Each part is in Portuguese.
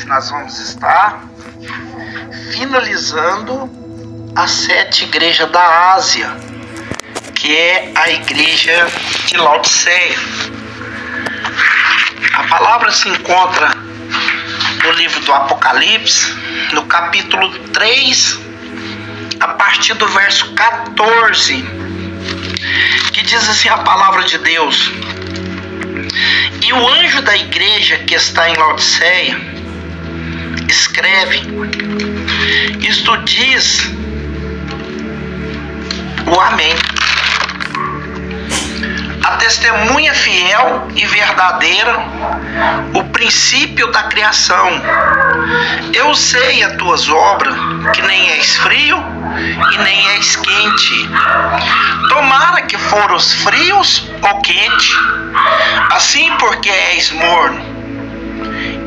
nós vamos estar finalizando as 7 igrejas da Ásia, que é a igreja de Laodiceia. A palavra se encontra no livro do Apocalipse, no capítulo 3, a partir do verso 14, que diz assim a palavra de Deus: E o anjo da igreja que está em Laodiceia escreve: Isto diz o Amém, a testemunha fiel e verdadeira, o princípio da criação. Eu sei as tuas obras, que nem és frio e nem és quente. Tomara que foros frios ou quente, assim porque és morno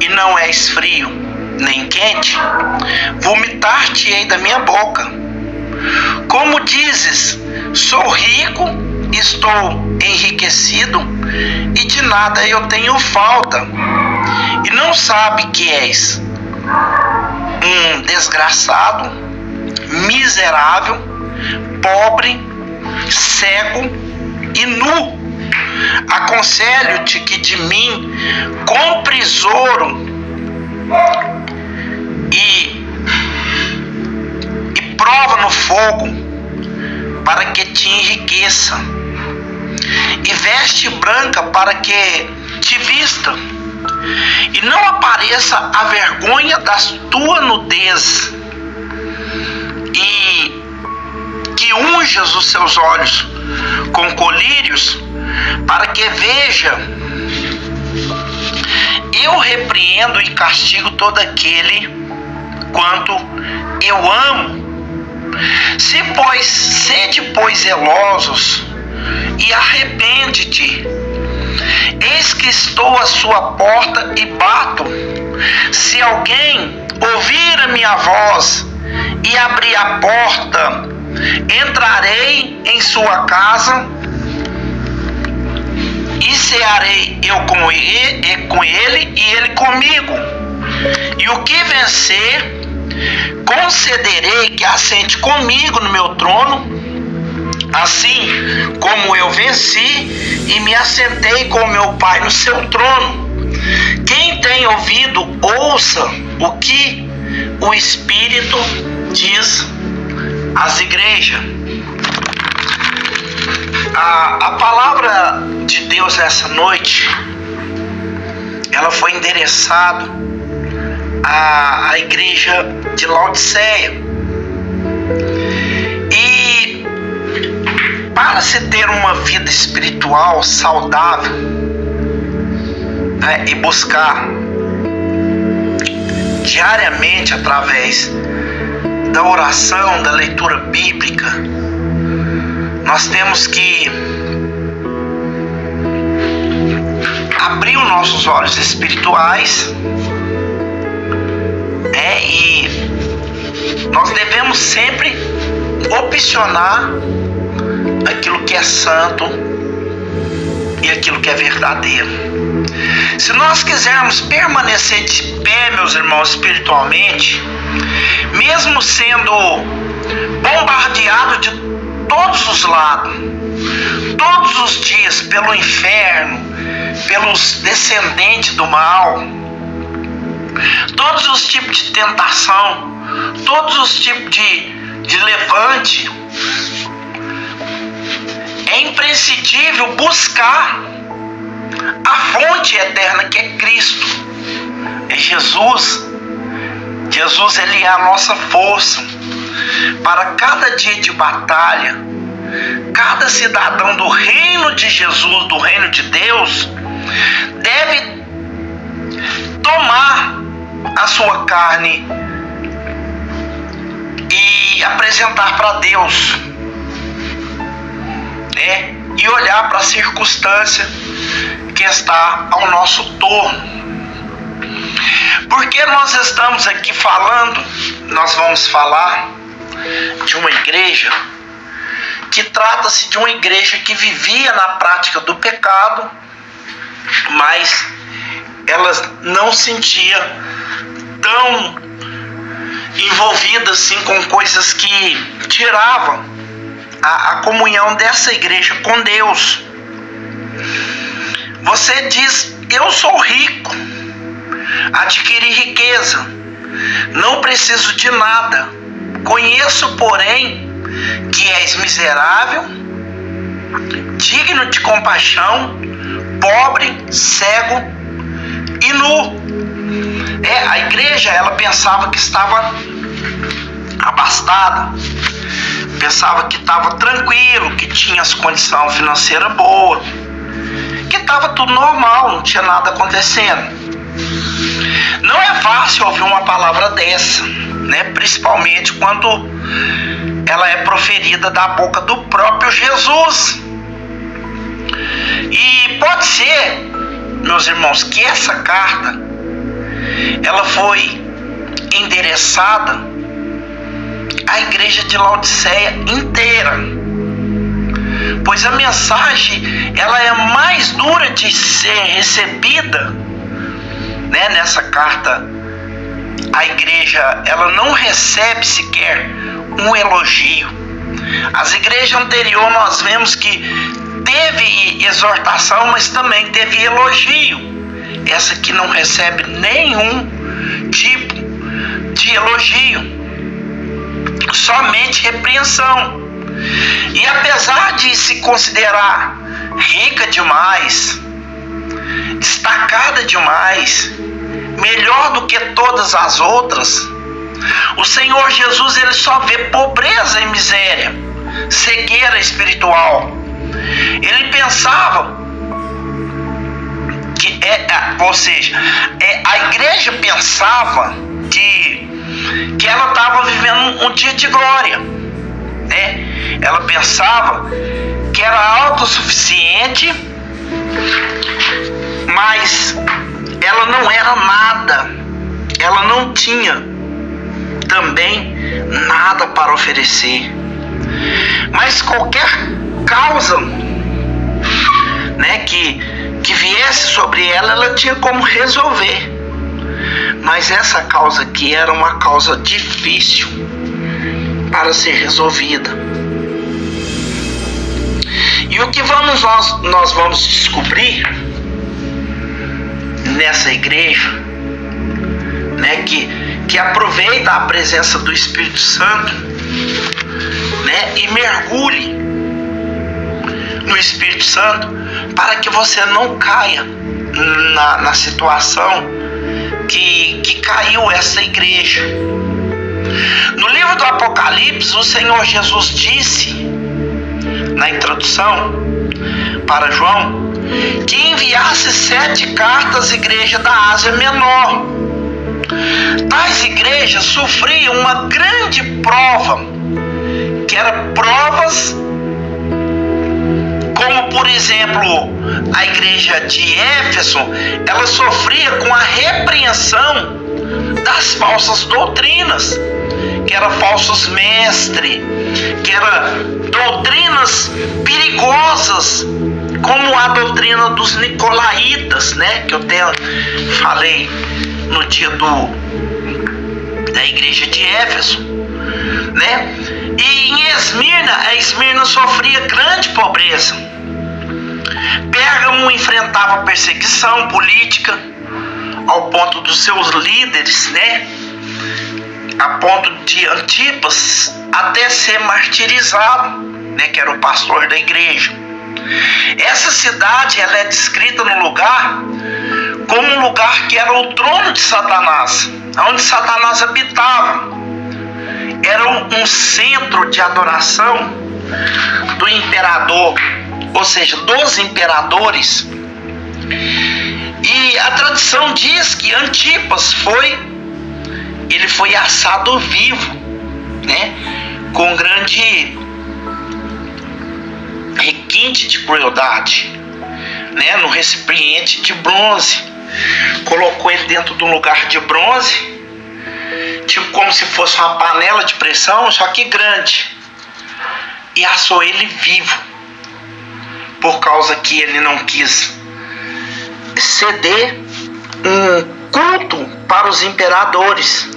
e não és frio nem quente, vomitar-te-ei da minha boca. Como dizes, sou rico, estou enriquecido e de nada eu tenho falta, e não sabe que és um desgraçado, miserável, pobre, cego e nu. Aconselho-te que de mim compres ouro e prova no fogo, para que te enriqueça, e veste branca para que te vista, e não apareça a vergonha da tua nudez, e que unjas os seus olhos com colírios, para que veja. Eu repreendo e castigo todo aquele quanto eu amo. Sede, pois, zelosos e arrepende-te. Eis que estou à sua porta e bato. Se alguém ouvir a minha voz e abrir a porta, entrarei em sua casa e cearei eu com ele e ele comigo. E o que vencer, concederei que assente comigo no meu trono, assim como eu venci e me assentei com meu Pai no seu trono. Quem tem ouvido, ouça o que o Espírito diz às igrejas. A palavra de Deus nessa noite, ela foi endereçada à igreja de Laodiceia. E para se ter uma vida espiritual saudável, né, e buscar diariamente através da oração, da leitura bíblica, nós temos que abrir os nossos olhos espirituais, e nós devemos sempre opcionar aquilo que é santo e aquilo que é verdadeiro. Se nós quisermos permanecer de pé, meus irmãos, espiritualmente, mesmo sendo bombardeado de todos os lados, todos os dias, pelo inferno, pelos descendentes do mal, todos os tipos de tentação, todos os tipos de levante, é imprescindível buscar a fonte eterna, que é Cristo, é Jesus. Jesus, ele é a nossa força para cada dia de batalha. Cada cidadão do reino de Jesus, do reino de Deus, deve tomar a sua carne e apresentar para Deus, né? E olhar para a circunstância que está ao nosso torno. Porque nós estamos aqui falando, nós vamos falar de uma igreja que trata-se de uma igreja que vivia na prática do pecado, mas ela não sentia tão envolvida assim com coisas que tiravam a comunhão dessa igreja com Deus. Você diz: eu sou rico, adquiri riqueza, não preciso de nada. Conheço, porém, que és miserável, digno de compaixão, pobre, cego e nu. A igreja, ela pensava que estava abastada, pensava que estava tranquilo, que tinha as condições financeiras boas, que estava tudo normal, não tinha nada acontecendo. Não é fácil ouvir uma palavra dessa, né? Principalmente quando ela é proferida da boca do próprio Jesus. E pode ser, meus irmãos, que essa carta ela foi endereçada à igreja de Laodiceia inteira, pois a mensagem ela é mais dura de ser recebida, né? Nessa carta, a igreja ela não recebe sequer um elogio. As igrejas anteriores nós vemos que teve exortação, mas também teve elogio. Essa aqui não recebe nenhum tipo de elogio, somente repreensão. E apesar de se considerar rica demais, destacada demais, melhor do que todas as outras, o Senhor Jesus ele só vê pobreza e miséria, cegueira espiritual. Ele pensava que a igreja pensava que ela estava vivendo um dia de glória, né? Ela pensava que era autossuficiente, mas ela não era nada, ela não tinha também nada para oferecer. Mas qualquer causa, né, que viesse sobre ela, ela tinha como resolver. Mas essa causa aqui era uma causa difícil para ser resolvida. E o que nós vamos descobrir nessa igreja, né, que aproveita a presença do Espírito Santo, né, e mergulhe no Espírito Santo para que você não caia na situação que caiu essa igreja. No livro do Apocalipse, o Senhor Jesus disse na introdução para João que enviasse 7 cartas à igreja da Ásia Menor. Tais igrejas sofriam uma grande prova, que eram provas como, por exemplo, a igreja de Éfeso, ela sofria com a repreensão das falsas doutrinas, que eram falsos mestres, que eram doutrinas perigosas, como a doutrina dos nicolaítas, né, que eu até falei no dia da igreja de Éfeso, né? E em Esmirna, a Esmirna sofria grande pobreza. Pérgamo enfrentava perseguição política ao ponto dos seus líderes, né, a ponto de Antipas até ser martirizado, né, que era o pastor da igreja. Essa cidade ela é descrita no lugar como um lugar que era o trono de Satanás, onde Satanás habitava. Era um centro de adoração do imperador, ou seja, dos imperadores. E a tradição diz que Antipas foi assado vivo, né, com grande requinte de crueldade, né, no recipiente de bronze. Colocou ele dentro de um lugar de bronze, tipo como se fosse uma panela de pressão, só que grande, e assou ele vivo, por causa que ele não quis ceder culto para os imperadores.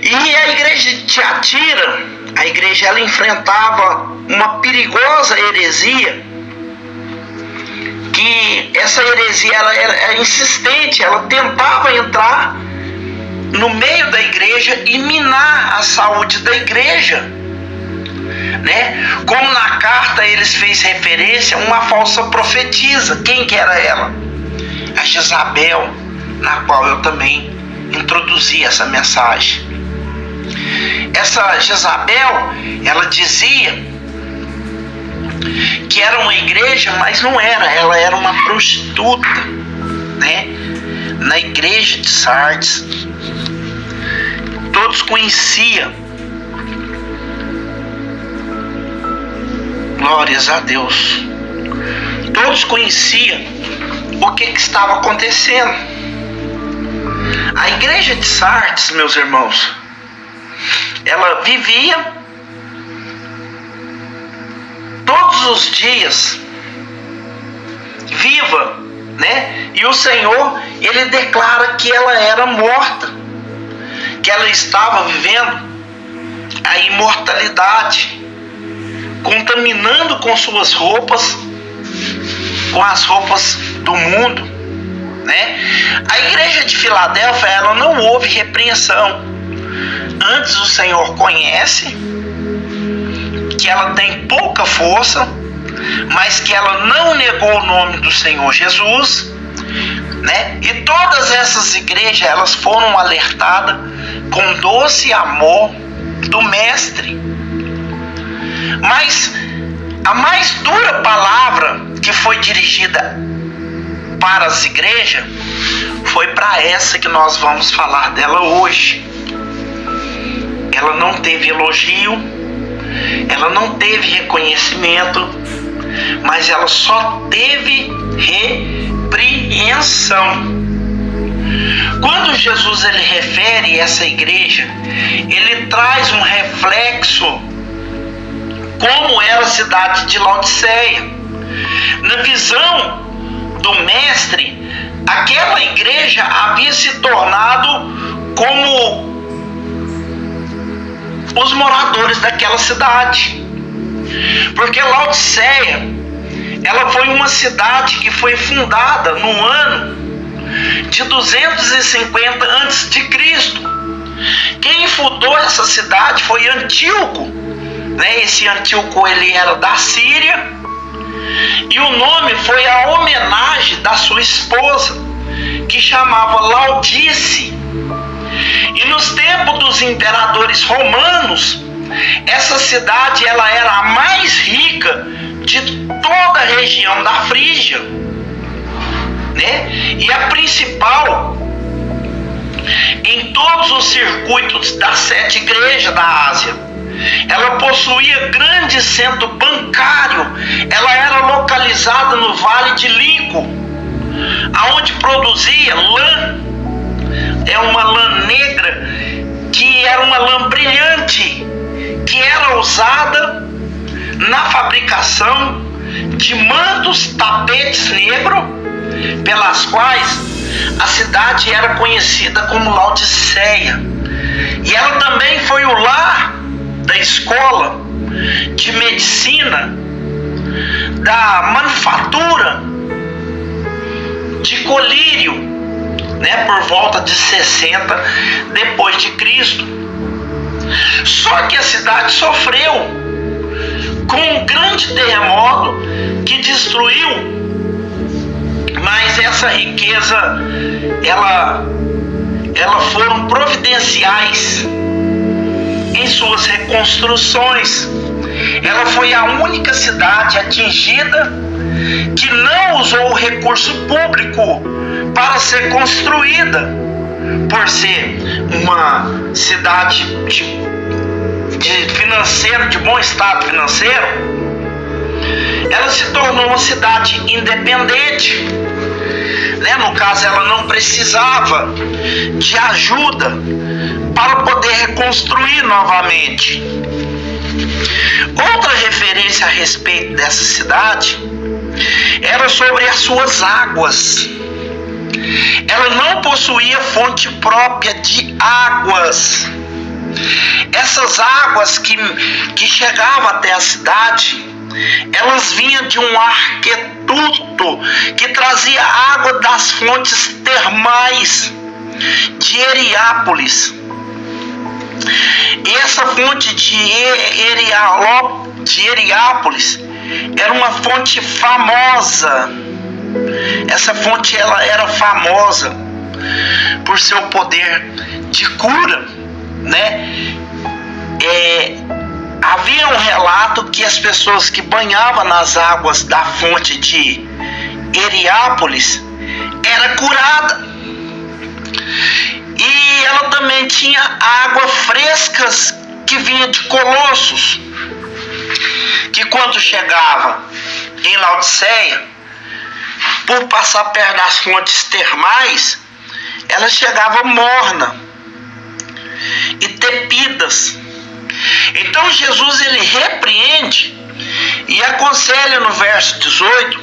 E a igreja de Tiatira, a igreja ela enfrentava uma perigosa heresia, que essa heresia ela era insistente, ela tentava entrar no meio da igreja e minar a saúde da igreja, né? Como na carta eles fez referência a uma falsa profetisa. Quem que era ela? A Jezabel, na qual eu também introduzi essa mensagem. Essa Jezabel, ela dizia que era uma igreja, mas não era. Ela era uma prostituta, né? Na igreja de Sardes, todos conheciam. Glórias a Deus. Todos conheciam o que estava acontecendo. A igreja de Sardes, meus irmãos, ela vivia todos os dias viva, né? E o Senhor, ele declara que ela era morta, que ela estava vivendo a imortalidade, contaminando com suas roupas, com as roupas do mundo, né? A igreja de Filadélfia, ela não houve repreensão. Antes o Senhor conhece que ela tem pouca força, mas que ela não negou o nome do Senhor Jesus, né? E todas essas igrejas, elas foram alertadas com doce amor do Mestre. Mas a mais dura palavra que foi dirigida para as igrejas foi para essa que nós vamos falar dela hoje. Ela não teve elogio, ela não teve reconhecimento, mas ela só teve repreensão. Quando Jesus ele refere essa igreja, ele traz um reflexo como era a cidade de Laodiceia. Na visão do Mestre, aquela igreja havia se tornado como os moradores daquela cidade, porque Laodiceia, ela foi uma cidade que foi fundada no ano de 250 a.C. Quem fundou essa cidade foi Antíoco, né? Esse Antíoco ele era da Síria, e o nome foi a homenagem da sua esposa, que chamava Laodice. E nos tempos dos imperadores romanos, essa cidade ela era a mais rica de toda a região da Frígia, né? E a principal em todos os circuitos das 7 igrejas da Ásia. Ela possuía grande centro bancário. Ela era localizada no Vale de Lico, aonde produzia lã. É uma lã negra, que era uma lã brilhante, que era usada na fabricação de mantos, tapetes negros, pelas quais a cidade era conhecida como Laodiceia. E ela também foi o lar da escola de medicina, da manufatura de colírio, né, por volta de 60 depois de Cristo. Só que a cidade sofreu com um grande terremoto que destruiu, mas essa riqueza ela foram providenciais em suas reconstruções. Ela foi a única cidade atingida que não usou o recurso público para ser construída, por ser uma cidade de bom estado financeiro. Ela se tornou uma cidade independente, né? No caso, ela não precisava de ajuda para poder reconstruir novamente. Outra referência a respeito dessa cidade era sobre as suas águas. ela não possuía fonte própria de águas. Essas águas que chegavam até a cidade, elas vinham de um aqueduto que trazia água das fontes termais de Heriápolis. E essa fonte de Heriápolis era uma fonte famosa. Essa fonte ela era famosa por seu poder de cura, né? Havia um relato que as pessoas que banhavam nas águas da fonte de Heriápolis era curada. E ela também tinha água frescas que vinha de Colossos, que quando chegava em Laodiceia, por passar perto das fontes termais, ela chegava morna e tepidas. Então Jesus ele repreende e aconselha no verso 18: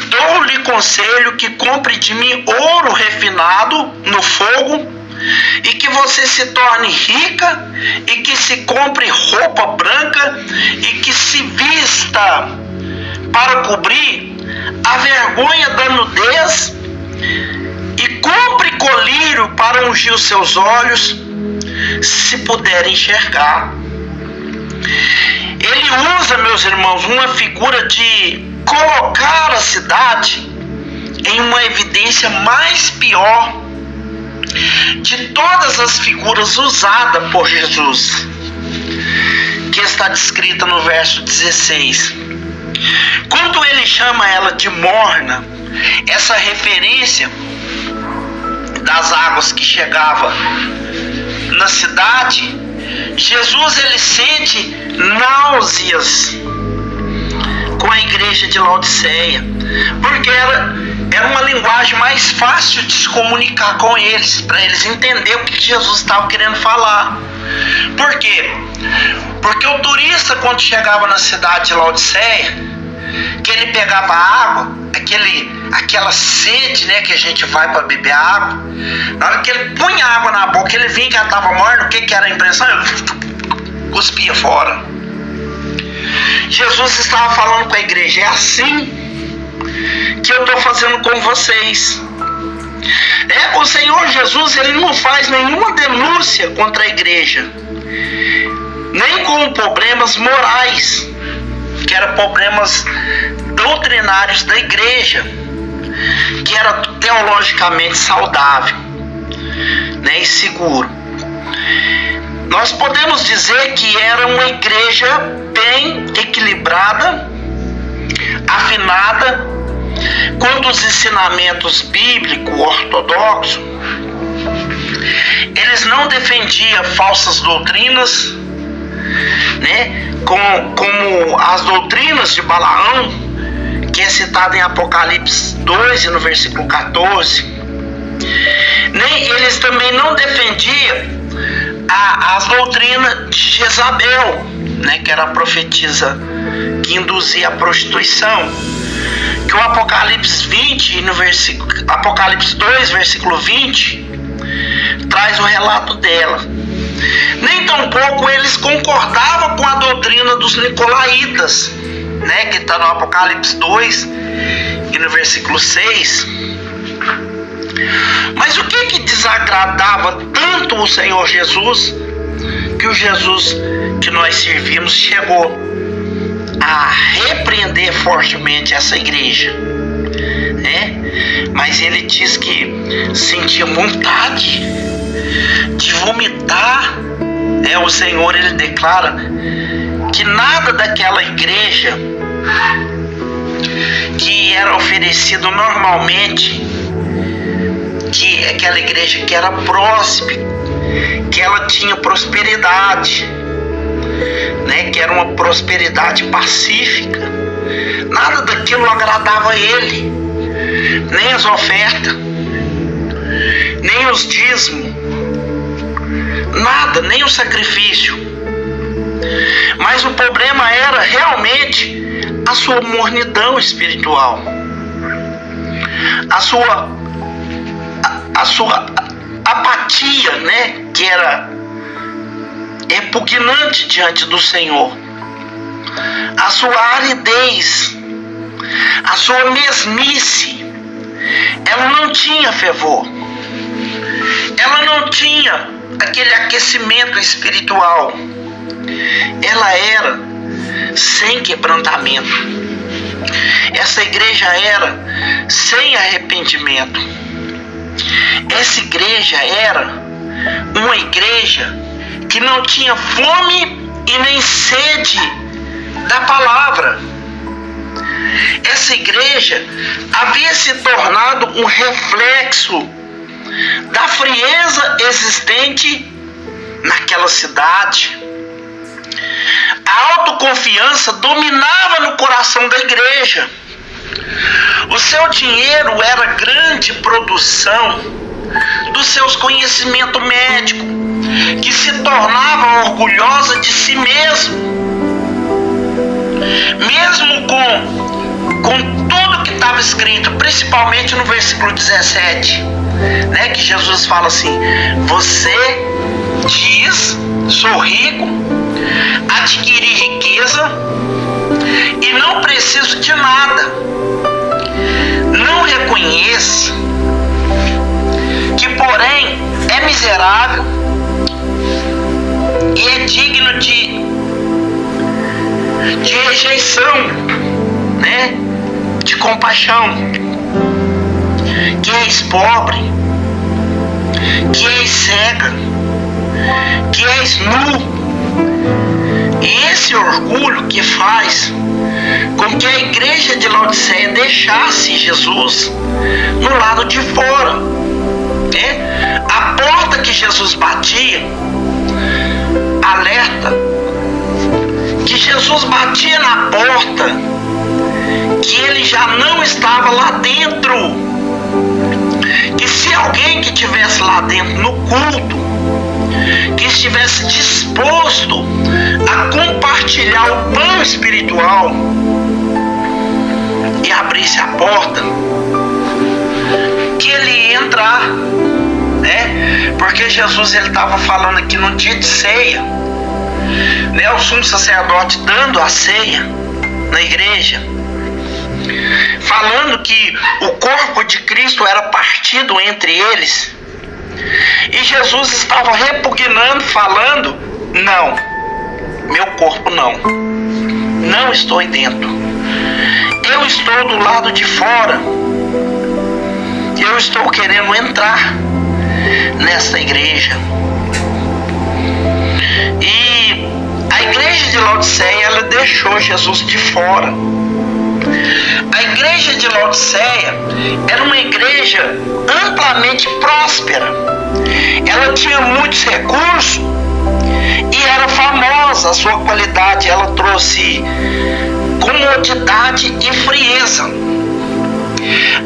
dou-lhe conselho que compre de mim ouro refinado no fogo, e que você se torne rica, e que se compre roupa branca, e que se vista para cobrir a vergonha da nudez, e compre colírio para ungir os seus olhos, se puder enxergar. Ele usa, meus irmãos, uma figura de colocar a cidade em uma evidência mais pior de todas as figuras usadas por Jesus, que está descrita no verso 16. Quando ele chama ela de morna, essa referência das águas que chegavam na cidade, Jesus ele sente náuseas com a igreja de Laodiceia, porque era uma linguagem mais fácil de se comunicar com eles, para eles entenderem o que Jesus estava querendo falar. Por quê? Porque o turista, quando chegava na cidade de Laodiceia, que ele pegava água, aquela sede, né, que a gente vai para beber água, na hora que ele punha água na boca, ele vinha que ela estava morna, o que era a impressão? Ele cuspia fora. Jesus estava falando com a igreja: é assim que eu estou fazendo com vocês. O Senhor Jesus ele não faz nenhuma denúncia contra a igreja, nem com problemas morais, que eram problemas doutrinários da igreja, que era teologicamente saudável, né, e seguro. Nós podemos dizer que era uma igreja bem equilibrada, afinada, com os ensinamentos bíblicos ortodoxos. Eles não defendiam falsas doutrinas, né, como as doutrinas de Balaão, que é citado em Apocalipse 2 e no versículo 14. Eles também não defendiam as doutrinas de Jezabel, né, que era a profetisa que induzia a prostituição, que o Apocalipse 20 no Apocalipse 2 versículo 20 traz o relato dela. Nem tampouco eles concordavam com a doutrina dos nicolaítas, né, que está no Apocalipse 2 e no versículo 6. Mas o que desagradava tanto o Senhor Jesus, que o Jesus que nós servimos chegou a repreender fortemente essa igreja, né? Mas ele diz que sentia vontade de vomitar. O Senhor ele declara que nada daquela igreja que era oferecido normalmente, que aquela igreja que era próspera, que ela tinha prosperidade, né, que era uma prosperidade pacífica, nada daquilo agradava a ele, nem as ofertas, nem os dízimos, nada, nem o sacrifício. Mas o problema era realmente a sua mornidão espiritual, a sua a sua apatia, né, que era repugnante diante do Senhor, a sua aridez, a sua mesmice. Ela não tinha fervor, ela não tinha aquele aquecimento espiritual, ela era sem quebrantamento. Essa igreja era sem arrependimento. Essa igreja era uma igreja que não tinha fome e nem sede da palavra. Essa igreja havia se tornado um reflexo da frieza existente naquela cidade. A autoconfiança dominava no coração da igreja. O seu dinheiro era grande produção dos seus conhecimentos médicos, que se tornava orgulhosa de si mesmo. Mesmo com tudo que estava escrito, principalmente no versículo 17, né, que Jesus fala assim: você diz, sou rico, adquiri riqueza e não preciso de nada. Não reconhece que, porém, é miserável e é digno de rejeição, né? De compaixão, que és pobre, que és cega, que és nu. E esse orgulho que faz com que a igreja de Laodiceia deixasse Jesus no lado de fora, né? A porta que Jesus batia alerta que Jesus batia na porta, que ele já não estava lá dentro, que se alguém que estivesse lá dentro no culto, que estivesse disposto a compartilhar o pão espiritual e abrisse a porta, que ele ia entrar, né? Porque Jesus, ele estava falando aqui no dia de ceia, né? O sumo sacerdote dando a ceia na igreja, falando que o corpo de Cristo era partido entre eles. E Jesus estava repugnando, falando: não, meu corpo não estou aí dentro, eu estou do lado de fora, eu estou querendo entrar nessa igreja. E a igreja de Laodiceia, ela deixou Jesus de fora. A igreja de Laodiceia era uma igreja amplamente próspera. Ela tinha muitos recursos e era famosa. A sua qualidade, ela trouxe comodidade e frieza.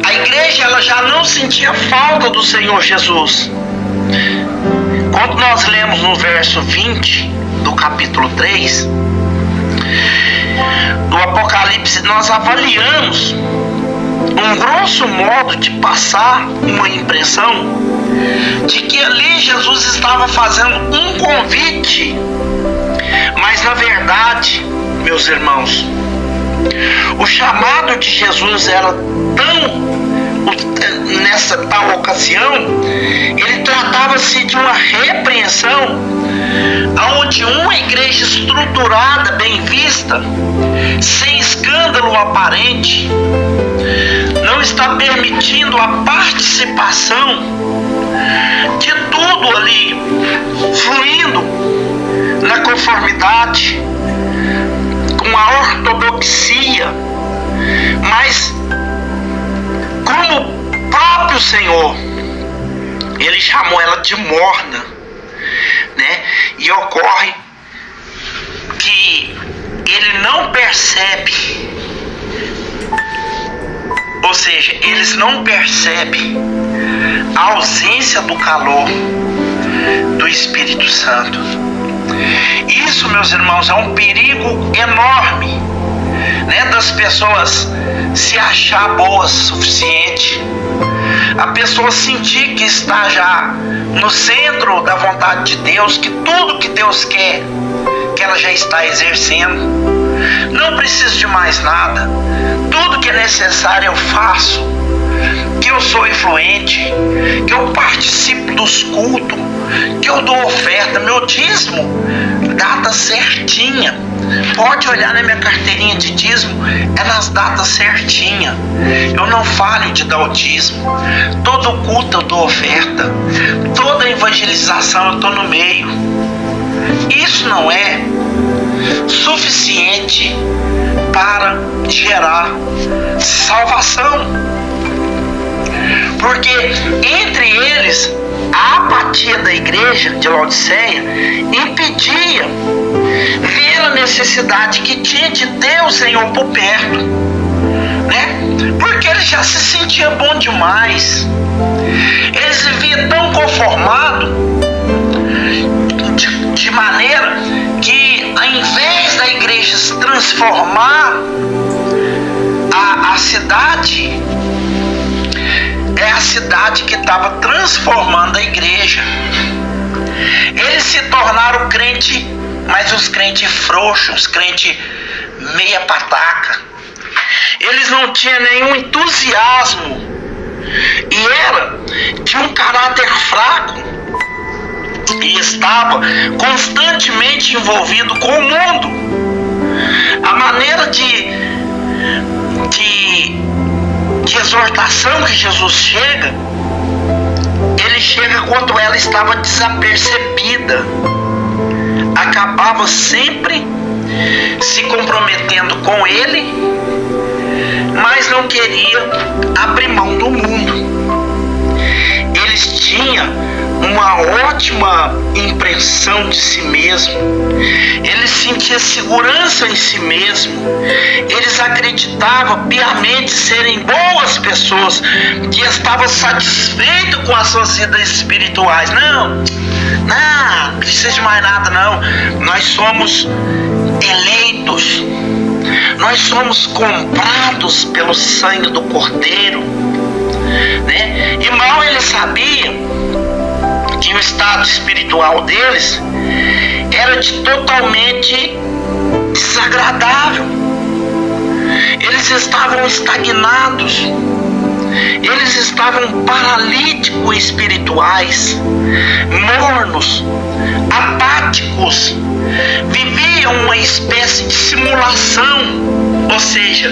A igreja, ela já não sentia falta do Senhor Jesus. Quando nós lemos no verso 20 do capítulo 3 do Apocalipse, nós avaliamos um grosso modo de passar uma impressão de que ali Jesus estava fazendo um convite, mas na verdade, meus irmãos, o chamado de Jesus era nessa tal ocasião, ele tratava-se de uma repreensão, onde uma igreja estruturada, bem vista, sem escândalo aparente, não está permitindo a participação de tudo ali, fluindo na conformidade, com a ortodoxia, mas como o próprio Senhor, ele chamou ela de morna, né? E ocorre que ele não percebe, ou seja, eles não percebem a ausência do calor do Espírito Santo. Isso, meus irmãos, é um perigo enorme, né, das pessoas se achar boas o suficiente, a pessoa sentir que está já no centro da vontade de Deus, que tudo que Deus quer, que ela já está exercendo. Não preciso de mais nada. Tudo que é necessário eu faço. Que eu sou influente, que eu participo dos cultos, que eu dou oferta, meu dízimo, data certinha. Pode olhar na minha carteirinha de dízimo, é nas datas certinha. Eu não falho de dar o dízimo. Todo culto eu dou oferta, toda evangelização eu estou no meio. Isso não é suficiente para gerar salvação. Porque entre eles, a apatia da igreja de Laodiceia impedia ver a necessidade que tinha de ter o Senhor por perto, né? Porque eles já se sentiam bom demais. Eles viviam tão conformados, de maneira que, ao invés da igreja se transformar, a cidade é a cidade que estava transformando a igreja. Eles se tornaram crente, mas os crentes frouxos, os crentes meia pataca. Eles não tinham nenhum entusiasmo e tinha um caráter fraco e estava constantemente envolvido com o mundo. A maneira de exortação que Jesus chega, ele chega quando ela estava desapercebida, acabava sempre se comprometendo com ele, mas não queria abrir mão do mundo. Eles tinham uma ótima impressão de si mesmo, eles sentiam segurança em si mesmo, eles acreditavam piamente serem boas pessoas, que estavam satisfeitos com as suas vidas espirituais. Não precisa de mais nada não, nós somos eleitos, nós somos comprados pelo sangue do Cordeiro, né? E mal eles sabiam que o estado espiritual deles era totalmente desagradável. Eles estavam estagnados, eles estavam paralíticos espirituais, mornos, apáticos, viviam uma espécie de simulação, ou seja,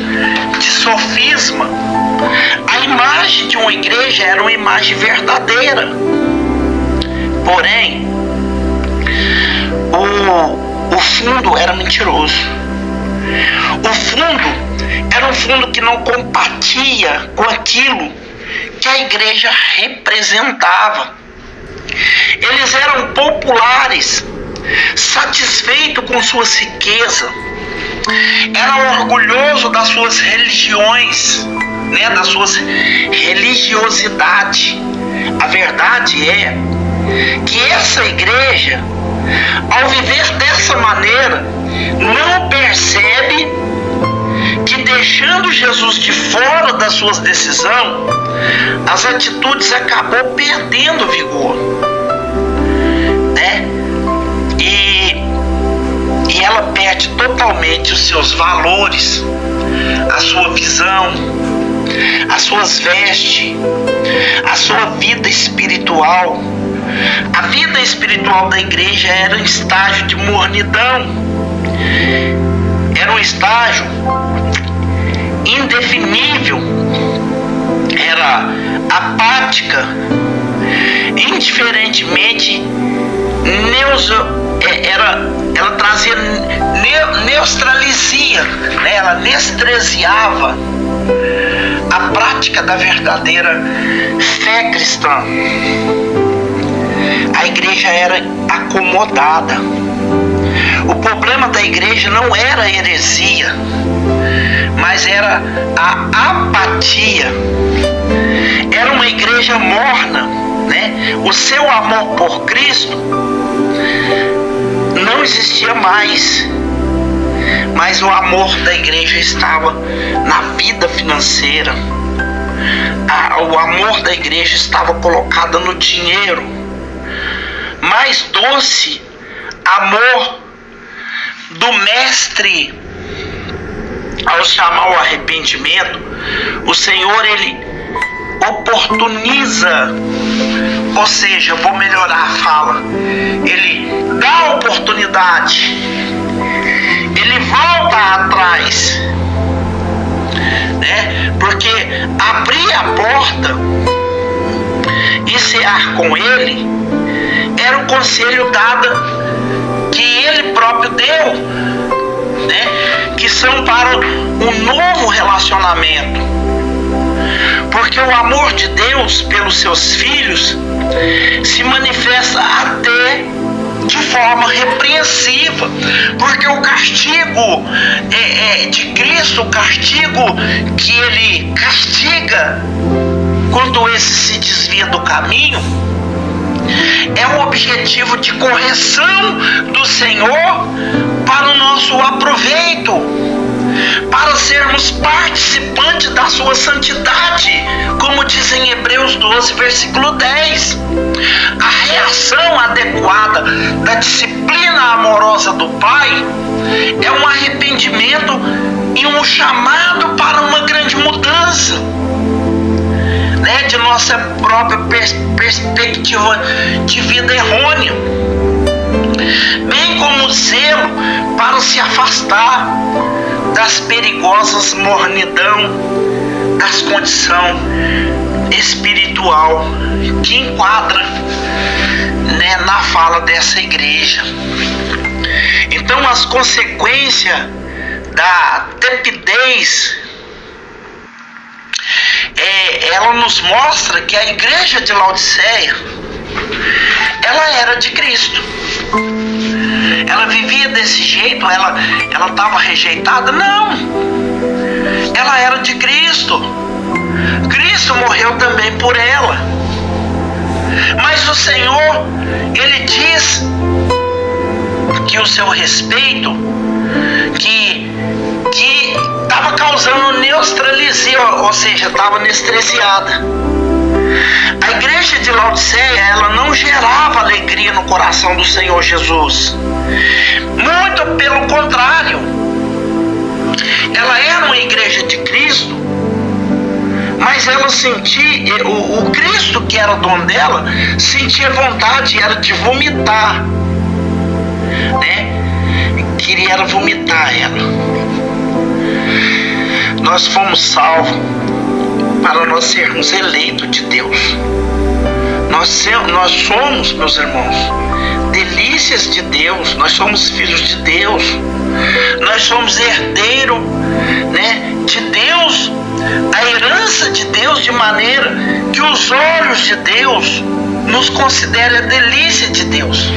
de sofisma. A imagem de uma igreja era uma imagem verdadeira. Porém, o fundo era mentiroso. O fundo era um fundo que não compatia com aquilo que a igreja representava. Eles eram populares, satisfeitos com suas riquezas, eram orgulhosos das suas religiões, né, das suas religiosidades. A verdade é que essa igreja, ao viver dessa maneira, não percebe que, deixando Jesus de fora das suas decisões, as atitudes acabou perdendo vigor, né? E ela perde totalmente os seus valores, a sua visão, as suas vestes, a sua vida espiritual. A vida espiritual da igreja era um estágio de mornidão, era um estágio indefinível, era apática, indiferentemente, ela trazia neutralizia, né? Ela anestesiava a prática da verdadeira fé cristã. A igreja era acomodada. O problema da igreja não era a heresia, mas era a apatia. Era uma igreja morna, né? O seu amor por Cristo não existia mais, mas o amor da igreja estava na vida financeira, o amor da igreja estava colocado no dinheiro. Mais doce amor do mestre ao chamar o arrependimento, o Senhor, ele oportuniza, ou seja, vou melhorar a fala, ele dá a oportunidade, ele volta atrás, né? Porque abrir a porta e cear com ele era o conselho dado que ele próprio deu, né? Que são para um novo relacionamento. Porque o amor de Deus pelos seus filhos se manifesta até de forma repreensiva, porque o castigo de Cristo, o castigo que ele castiga quando esse se desvia do caminho, é o objetivo de correção do Senhor para o nosso aproveito, para sermos participantes da sua santidade, como diz em Hebreus 12, versículo 10. A reação adequada da disciplina amorosa do Pai é um arrependimento e um chamado para uma grande mudança, né, de nossa própria perspectiva de vida errônea, bem como zelo para se afastar das perigosas mornidão das condições espiritual que enquadra, né, na fala dessa igreja. Então, as consequências da tepidez, ela nos mostra que a igreja de Laodiceia, ela era de Cristo. Ela vivia desse jeito, ela estava rejeitada? Não. Ela era de Cristo. Cristo morreu também por ela. Mas o Senhor, ele diz que o seu respeito, que estava causando neutralisia, ou seja, estava anestesiada. A igreja de Laodiceia, ela não gerava alegria no coração do Senhor Jesus. Muito pelo contrário. Ela era uma igreja de Cristo, mas ela sentia, o Cristo que era dono dela, sentia vontade, era de vomitar, né? Queria vomitar ela. Nós fomos salvos para nós sermos eleitos de Deus. Nós somos, meus irmãos, delícias de Deus. Nós somos filhos de Deus. Nós somos herdeiros, né, de Deus, a herança de Deus, de maneira que os olhos de Deus nos considerem a delícia de Deus.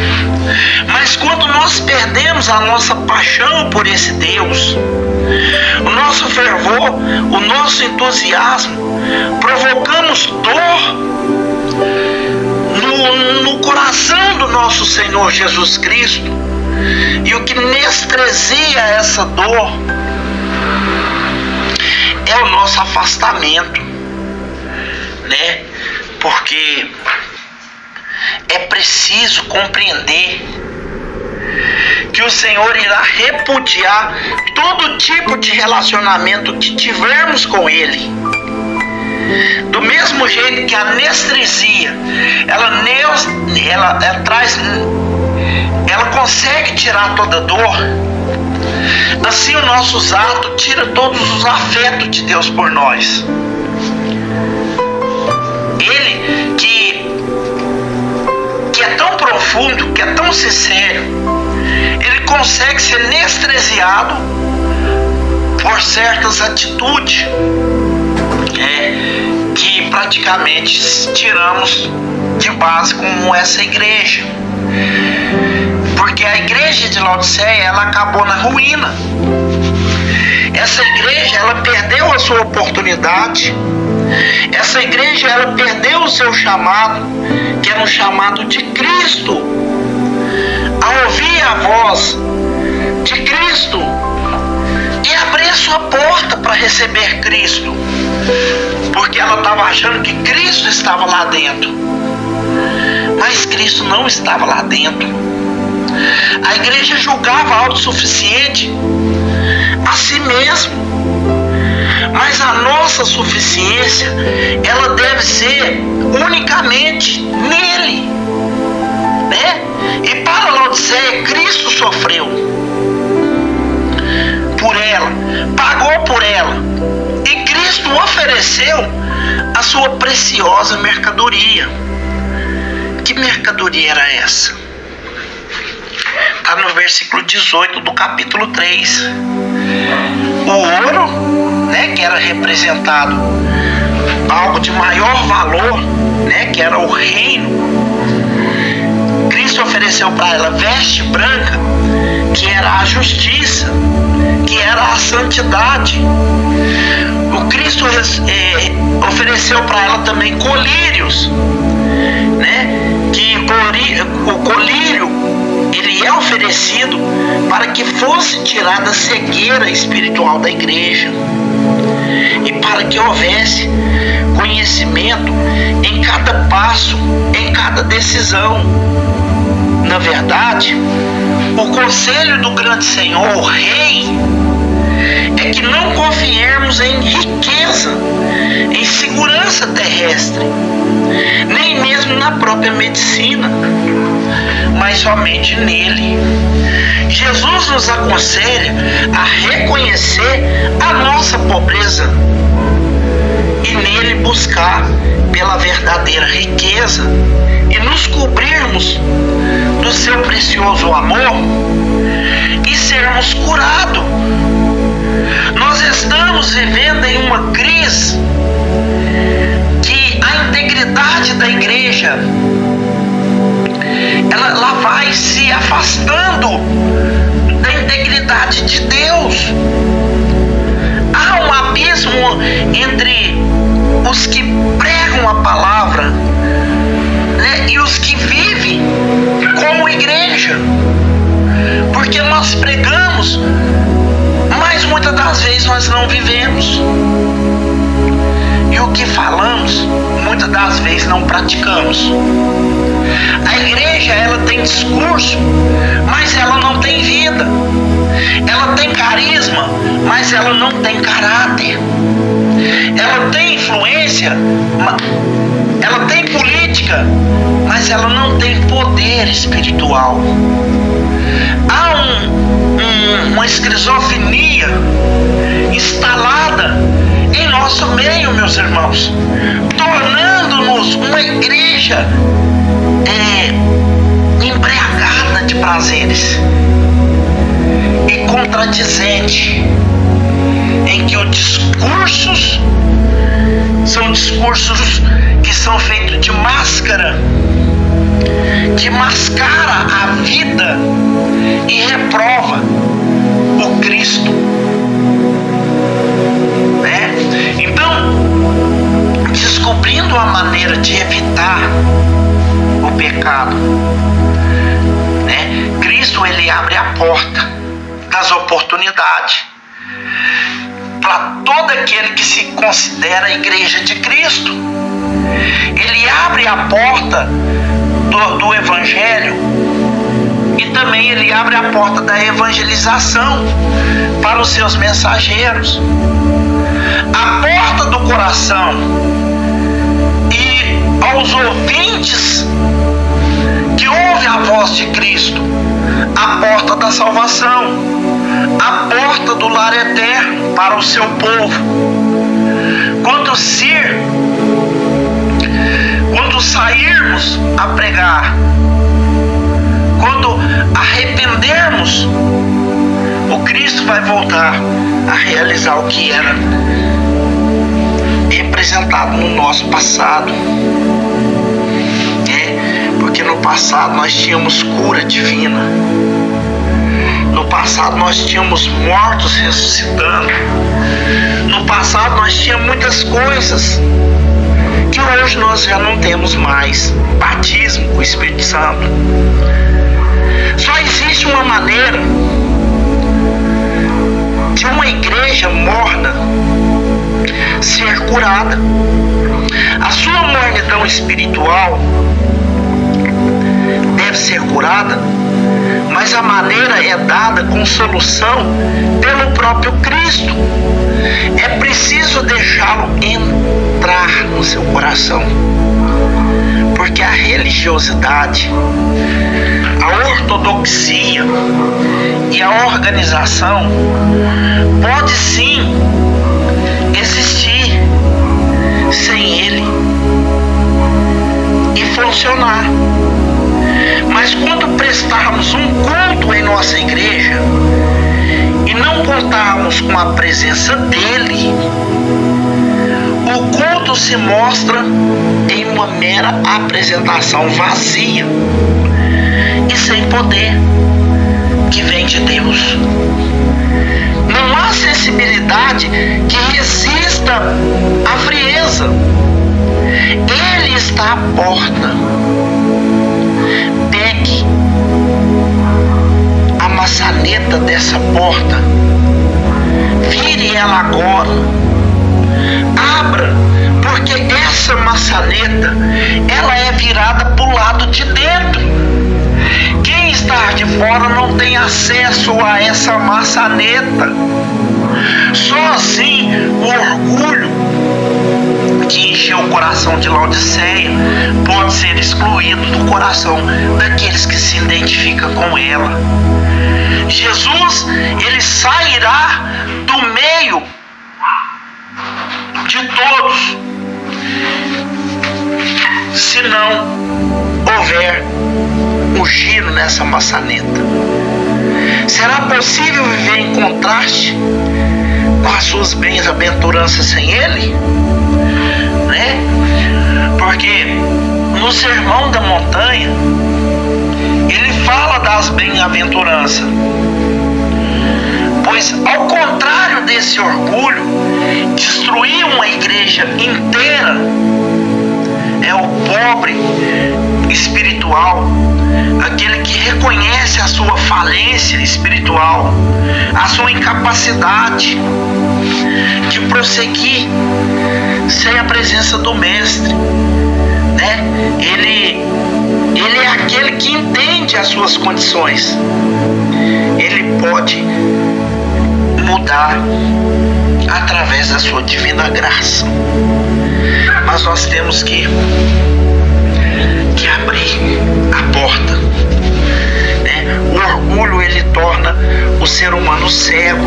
Mas quando nós perdemos a nossa paixão por esse Deus, o nosso fervor, o nosso entusiasmo, provocamos dor no coração do nosso Senhor Jesus Cristo. E o que anestesia essa dor é o nosso afastamento, né? Porque é preciso compreender que o Senhor irá repudiar todo tipo de relacionamento que tivermos com Ele. Do mesmo jeito que a anestesia, ela consegue tirar toda dor, assim os nossos atos tiram todos os afetos de Deus por nós. Ele que é tão profundo, que é tão sincero, ele consegue ser anestesiado por certas atitudes que praticamente tiramos de base, como essa igreja. Porque a igreja de Laodiceia, ela acabou na ruína. Essa igreja, ela perdeu a sua oportunidade. Essa igreja, ela perdeu o seu chamado, que era um chamado de Cristo. Ao ouvir a voz de Cristo e abrir a sua porta para receber Cristo, porque ela estava achando que Cristo estava lá dentro, mas Cristo não estava lá dentro. A igreja julgava autossuficiente a si mesmo, mas a nossa suficiência, ela deve ser unicamente nele, né? E para Laodiceia, Cristo sofreu por ela, pagou por ela, e Cristo ofereceu a sua preciosa mercadoria. Que mercadoria era essa? Está no versículo 18 do capítulo 3. O ouro, né, que era representado algo de maior valor, né, que era o reino. Cristo ofereceu para ela veste branca, que era a justiça, que era a santidade. O Cristo ofereceu para ela também colírios, né, que o colírio ele é oferecido para que fosse tirada a cegueira espiritual da igreja e para que houvesse conhecimento em cada passo, em cada decisão. Na verdade, o conselho do grande Senhor, o Rei, é que não confiemos em riqueza, em segurança terrestre, nem mesmo na própria medicina, mas somente nele. Jesus nos aconselha a reconhecer a nossa pobreza e nele buscar pela verdadeira riqueza e nos cobrirmos do seu precioso amor e sermos curados. Nós estamos vivendo em uma crise que a integridade da igreja ela vai se afastando da integridade de Deus. Há um abismo entre os que pregam a palavra, né, e os que vivem como igreja, porque nós pregamos, mas muitas das vezes nós não vivemos, e o que falamos muitas das vezes não praticamos. A igreja ela tem discurso, mas ela não tem vida. Ela tem carisma, mas ela não tem caráter. Ela tem influência, ela tem política, mas ela não tem poder espiritual. Há uma esquizofrenia instalada em nosso meio, meus irmãos, tornando-nos uma igreja embriagada de prazeres e contradizente, em que os discursos são discursos que são feitos de máscara, que mascara a vida e reprova o Cristo, né? Então, descobrindo a maneira de evitar o pecado, né? Cristo ele abre a porta das oportunidades para todo aquele que se considera a igreja de Cristo. Ele abre a porta do evangelho e também ele abre a porta da evangelização para os seus mensageiros. A porta do coração e aos ouvintes que ouvem a voz de Cristo, a porta da salvação, a porta do lar eterno para o seu povo. Quando sairmos a pregar, quando arrependermos, o Cristo vai voltar a realizar o que era representado no nosso passado. Porque no passado nós tínhamos cura divina. No passado nós tínhamos mortos ressuscitando. No passado nós tínhamos muitas coisas que hoje nós já não temos mais. Batismo com o Espírito Santo. Só existe uma maneira de uma igreja morna ser curada. A sua mornidão espiritual deve ser curada, mas a maneira é dada com solução pelo próprio Cristo. É preciso deixá-lo entrar no seu coração, porque a religiosidade, a ortodoxia e a organização pode sim existir sem ele e funcionar. Mas quando prestarmos um culto em nossa igreja e não contarmos com a presença dele, o culto se mostra em uma mera apresentação vazia e sem poder que vem de Deus. Não há sensibilidade que resista à frieza. Ele está à porta. Pegue a maçaneta dessa porta, vire ela agora, abra, porque essa maçaneta ela é virada para o lado de dentro. Quem está de fora não tem acesso a essa maçaneta. Só assim o orgulho que encheu o coração de Laodiceia pode ser excluído do coração daqueles que se identificam com ela. Jesus, ele sairá do meio de todos se não houver um giro nessa maçaneta. Será possível viver em contraste com as suas bem-aventuranças sem ele? Né? Porque no Sermão da Montanha ele fala das bem-aventuranças, pois ao contrário desse orgulho, destruir uma igreja inteira é o pobre espiritual, aquele que reconhece a sua falência espiritual, a sua incapacidade de prosseguir sem a presença do Mestre, né? Ele é aquele que entende as suas condições. Ele pode mudar através da sua divina graça, mas nós temos que abrir a porta, né? O orgulho, ele torna o ser humano cego,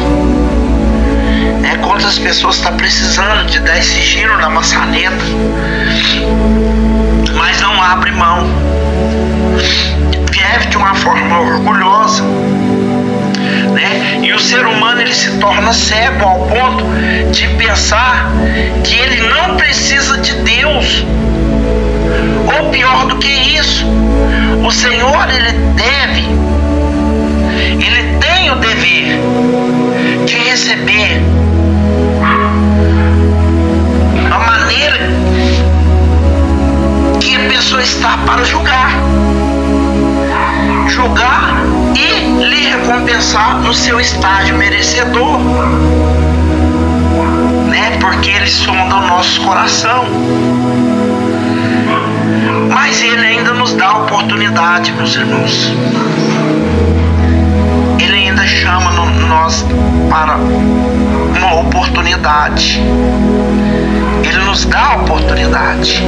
né? Quantas pessoas estão precisando de dar esse giro na maçaneta, mas não abre mão, vive de uma forma orgulhosa, né? E o ser humano, ele se torna cego ao ponto de pensar que ele não precisa de Deus. Ou pior do que isso, o Senhor, ele tem o dever de receber a maneira que a pessoa está para julgar e lhe recompensar no seu estágio merecedor, né? Porque ele sonda o nosso coração. Mas ele ainda nos dá a oportunidade, meus irmãos. Ele ainda chama nós para uma oportunidade. Ele nos dá a oportunidade.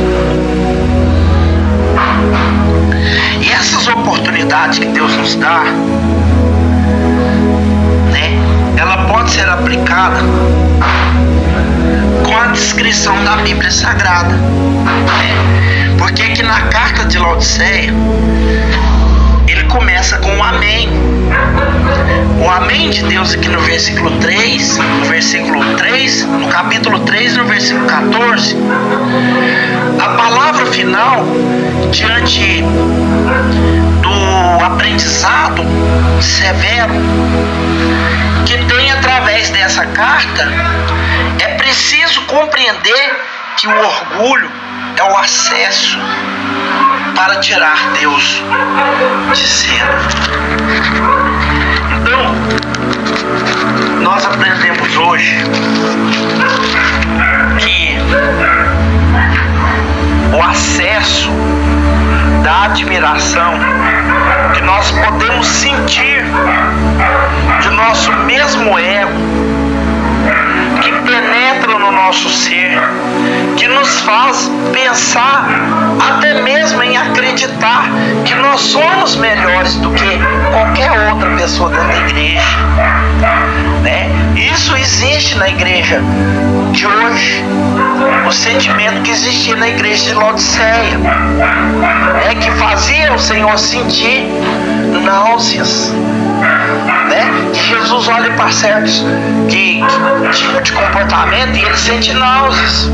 E essas oportunidades que Deus nos dá, né, ela pode ser aplicada com a descrição da Bíblia Sagrada, né? Porque aqui na carta de Laodiceia ele começa com um amém. O amém de Deus aqui no versículo 3, no capítulo 3, no versículo 14. A palavra final, diante do aprendizado severo que tem através dessa carta, é preciso compreender que o orgulho é o acesso para tirar Deus de cena. Então, nós aprendemos hoje que o acesso da admiração que nós podemos sentir de nosso mesmo ego, que penetra no nosso ser, que nos faz pensar até mesmo em acreditar que nós somos melhores do que qualquer outra pessoa dentro da igreja, né? Isso existe na igreja de hoje, o sentimento que existia na igreja de Laodiceia, né? Que fazia o Senhor sentir náuseas, né? Que Jesus olha para certos tipo de comportamento e ele sente náuseas,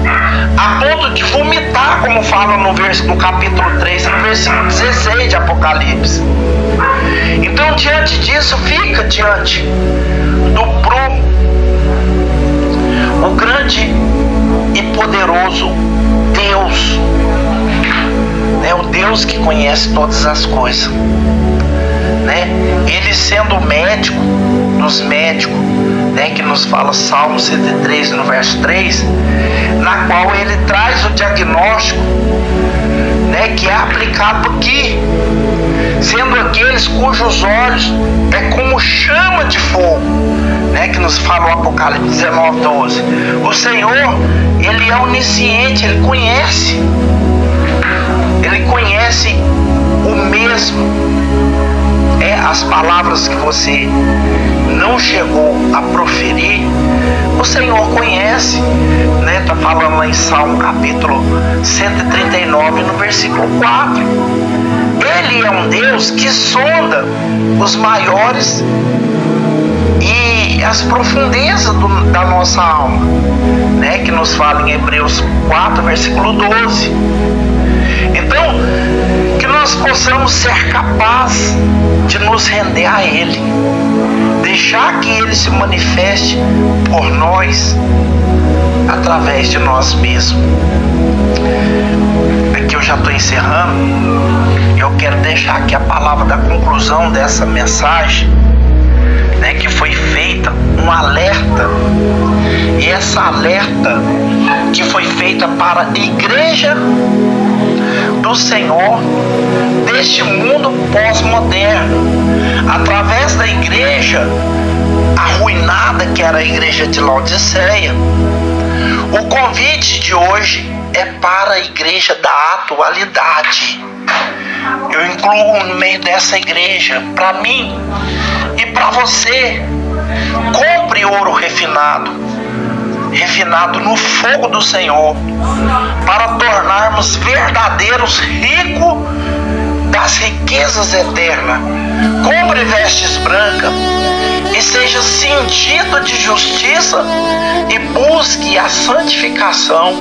a ponto de vomitar, como fala no capítulo 3, no versículo 16 de Apocalipse. Então, diante disso, fica diante do o grande e poderoso Deus, né? O Deus que conhece todas as coisas, né? Ele sendo o médico dos médicos, né? Que nos fala Salmo 103 no verso 3, na qual ele traz o diagnóstico, né? Que é aplicado aqui, sendo aqueles cujos olhos é como chama de fogo, né? Que nos fala o Apocalipse 19:12. O Senhor, ele é onisciente, ele conhece o mesmo. As palavras que você não chegou a proferir, o Senhor conhece, né? Está falando lá em Salmo capítulo 139 no versículo 4. Ele é um Deus que sonda os maiores e as profundezas da nossa alma, né? Que nos fala em Hebreus 4 versículo 12. Então, que nós possamos ser capazes de nos render a Ele, deixar que Ele se manifeste por nós, através de nós mesmos. Aqui eu já estou encerrando. Eu quero deixar aqui a palavra da conclusão dessa mensagem, né, que foi feita um alerta, e essa alerta que foi feita para a igreja do Senhor deste mundo pós-moderno, através da igreja arruinada que era a igreja de Laodiceia. O convite de hoje é para a igreja da atualidade. Eu incluo no meio dessa igreja, para mim e para você. Compre ouro refinado no fogo do Senhor, para tornarmos verdadeiros ricos das riquezas eternas. Compre vestes brancas e seja cingido de justiça e busque a santificação.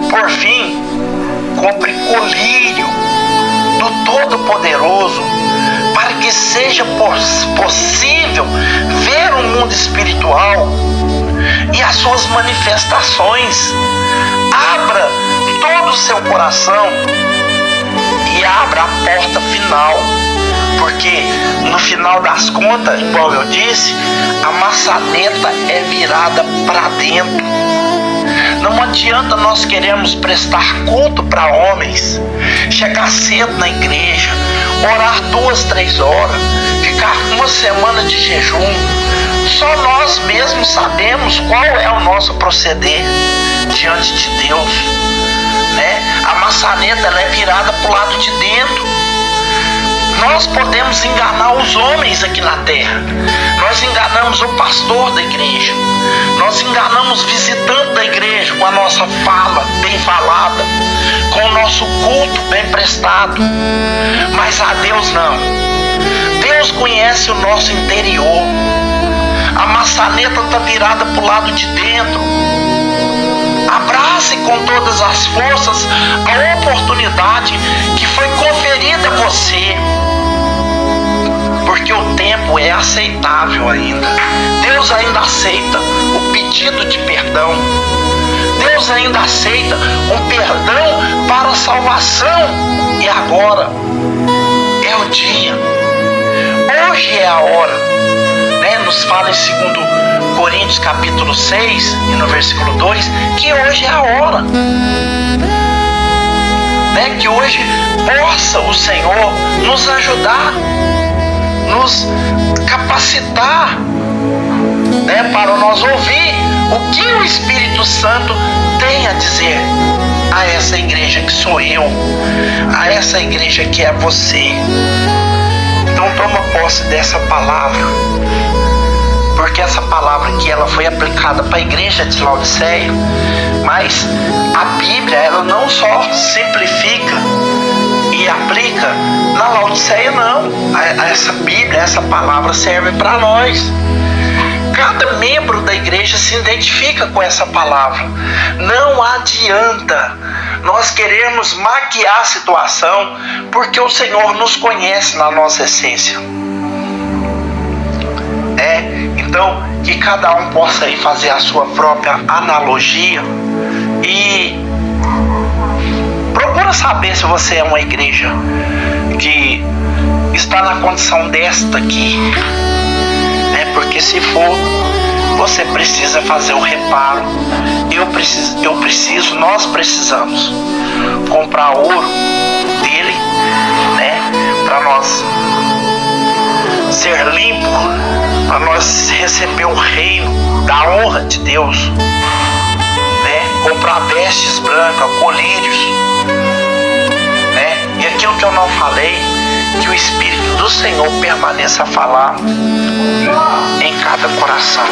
Por fim, compre colírio do Todo-Poderoso, para que seja possível ver o mundo espiritual e as suas manifestações. Abra todo o seu coração e abra a porta final, porque no final das contas, igual eu disse, a maçaneta é virada para dentro. Não adianta nós queremos prestar culto para homens, chegar cedo na igreja, orar 2, 3 horas, ficar uma semana de jejum. Só nós mesmos sabemos qual é o nosso proceder diante de Deus, né? A maçaneta, ela é virada para o lado de dentro. Nós podemos enganar os homens aqui na terra. Nós enganamos o pastor da igreja. Nós enganamos o visitante da igreja com a nossa fala bem falada, com o nosso culto bem prestado. Mas a Deus não. Deus conhece o nosso interior. A maçaneta está virada para o lado de dentro. Abrace com todas as forças a oportunidade que foi conferida a você, porque o tempo é aceitável ainda. Deus ainda aceita o pedido de perdão. Deus ainda aceita um perdão para a salvação. E agora é o dia. Hoje é a hora. né, nos fala em 2 Coríntios capítulo 6 e no versículo 2 que hoje é a hora, né, que hoje possa o Senhor nos ajudar, nos capacitar, né, para nós ouvir o que o Espírito Santo tem a dizer a essa igreja que sou eu, a essa igreja que é você. Então toma posse dessa palavra, porque essa palavra aqui ela foi aplicada para a igreja de Laodiceia, mas a Bíblia ela não só simplifica e aplica na Laodiceia, não. Essa Bíblia, essa palavra serve para nós. Cada membro da igreja se identifica com essa palavra. Não adianta nós queremos maquiar a situação, porque o Senhor nos conhece na nossa essência. Então, que cada um possa aí fazer a sua própria analogia e procura saber se você é uma igreja que está na condição desta aqui, né? Porque se for, você precisa fazer o reparo. Nós precisamos comprar ouro dele, né? Para nós ser limpo, para nós receber o reino da honra de Deus, né? Comprar vestes brancas, colírios, né? E aquilo que eu não falei, que o Espírito do Senhor permaneça a falar em cada coração.